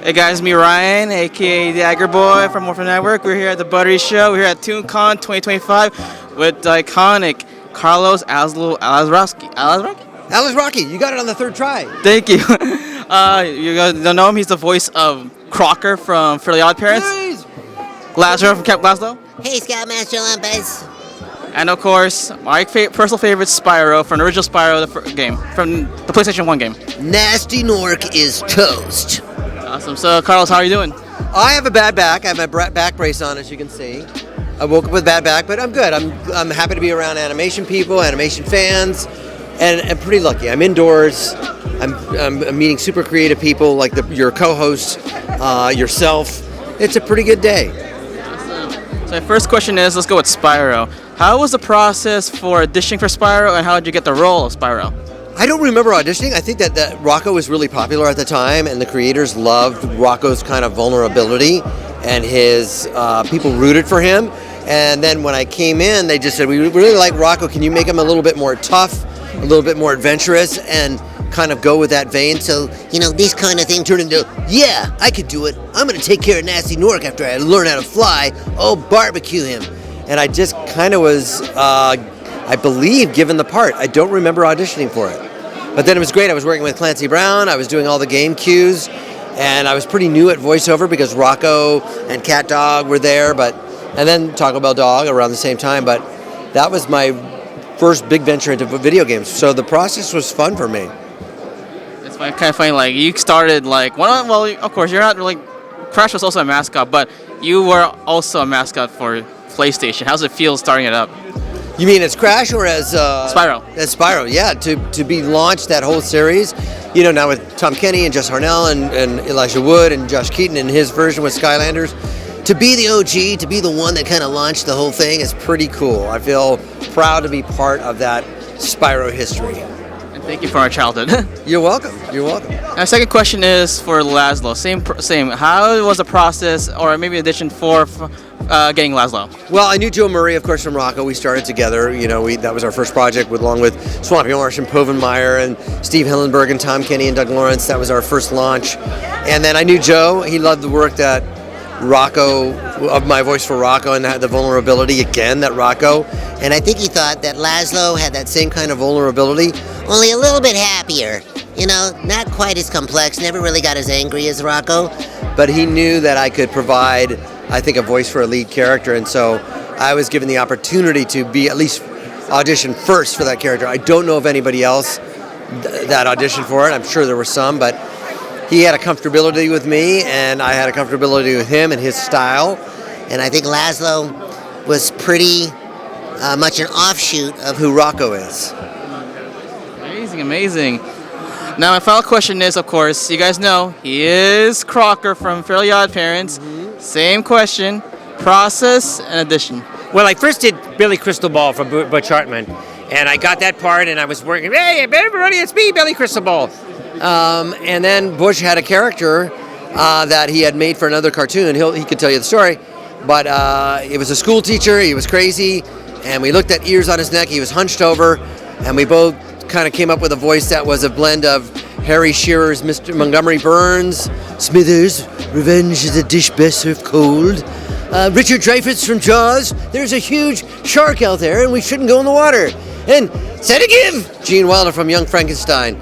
Hey guys, me Ryan, aka the Agger Boy from Morphin Network. We're here at the Buttery Show. We're here at Toon Con 2025 with the iconic Carlos Alazraqui. Alazraqui, you got it on the third try. Thank you. You guys don't know him. He's the voice of Crocker from Fairly OddParents. Nice. Lazlo from Camp Lazlo. Hey, Scoutmaster Lumpus. And of course, my personal favorite, Spyro from the original Spyro game, from the PlayStation 1 game. Nasty Nork is toast. Awesome. So, Carlos, how are you doing? I have a bad back. I have my back brace on, as you can see. I woke up with bad back, but I'm good. I'm happy to be around animation people, animation fans, and pretty lucky. I'm indoors. I'm meeting super creative people like your co-host, yourself. It's a pretty good day. Awesome. So my first question is, let's go with Spyro. How was the process for auditioning for Spyro, and how did you get the role of Spyro? I don't remember auditioning. I think that Rocko was really popular at the time, and the creators loved Rocko's kind of vulnerability, and his people rooted for him. And then when I came in, they just said, we really like Rocko. Can you make him a little bit more tough, a little bit more adventurous, and kind of go with that vein? So, this kind of thing turned into, yeah, I could do it. I'm going to take care of Nasty Nork after I learn how to fly. I'll barbecue him. And I just kind of was, I believe, given the part. I don't remember auditioning for it. But then it was great. I was working with Clancy Brown. I was doing all the game cues. And I was pretty new at voiceover because Rocko and Cat Dog were there. And then Taco Bell Dog around the same time. But that was my first big venture into video games. So the process was fun for me. It's kind of funny. Like, you started well, of course, you're not really. Crash was also a mascot, but you were also a mascot for PlayStation. How's it feel starting it up? You mean as Crash or as Spyro? As Spyro, yeah. To be launched, that whole series, now with Tom Kenny and Jess Harnell and Elijah Wood and Josh Keaton in his version with Skylanders, to be the OG, to be the one that kind of launched the whole thing is pretty cool. I feel proud to be part of that Spyro history. And thank you for our childhood. You're welcome. You're welcome. Our second question is for Lazlo. Same. How was the process, or maybe addition for getting Lazlo? Well, I knew Joe Murray, of course, from Rocko. We started together. That was our first project, along with Swampy Marsh and Povenmire and Steve Hillenberg and Tom Kenny and Doug Lawrence. That was our first launch. And then I knew Joe. He loved the work that Rocko, of my voice for Rocko, and the vulnerability again that Rocko. And I think he thought that Lazlo had that same kind of vulnerability, only a little bit happier. Not quite as complex, never really got as angry as Rocko. But he knew that I could provide, I think, a voice for a lead character, and so I was given the opportunity to be at least audition first for that character. I don't know of anybody else that auditioned for it. I'm sure there were some, but he had a comfortability with me, and I had a comfortability with him and his style. And I think Lazlo was pretty much an offshoot of who Rocko is. Amazing. Now, my final question is, of course, you guys know, he is Crocker from Fairly OddParents. Mm-hmm. Same question, process and addition. Well, I first did Billy Crystalball from Butch Hartman, and I got that part, and I was working, hey, everybody, it's me, Billy Crystalball. And then Bush had a character that he had made for another cartoon. He could tell you the story, but it was a school teacher. He was crazy, and we looked at ears on his neck. He was hunched over, and we both kind of came up with a voice that was a blend of Harry Shearer's Mr. Montgomery Burns, Smithers, Revenge is a dish best served cold, Richard Dreyfuss from Jaws, there's a huge shark out there and we shouldn't go in the water, and Sedative, Gene Wilder from Young Frankenstein,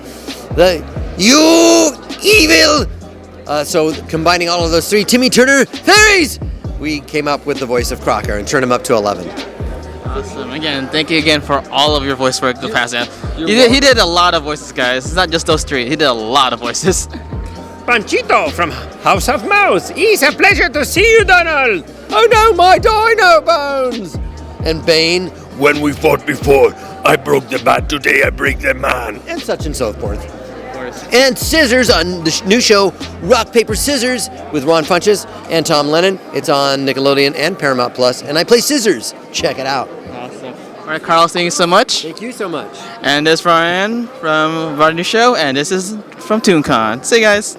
you evil. So combining all of those three, Timmy Turner, fairies, we came up with the voice of Crocker and turned him up to 11. Awesome. Again, thank you again for all of your voice work the past year. He did a lot of voices, guys. It's not just those three. He did a lot of voices. Panchito from House of Mouse. It's a pleasure to see you, Donald. Oh no, my dino bones. And Bane, when we fought before, I broke the bat, today I break the man. And such and so forth. And Scissors on the new show, Rock, Paper, Scissors, with Ron Funches and Tom Lennon. It's on Nickelodeon and Paramount Plus, and I play Scissors. Check it out. Awesome. All right, Carlos, thank you so much. Thank you so much. And this is Ryan from our new show, and this is from Toon Con. See you guys.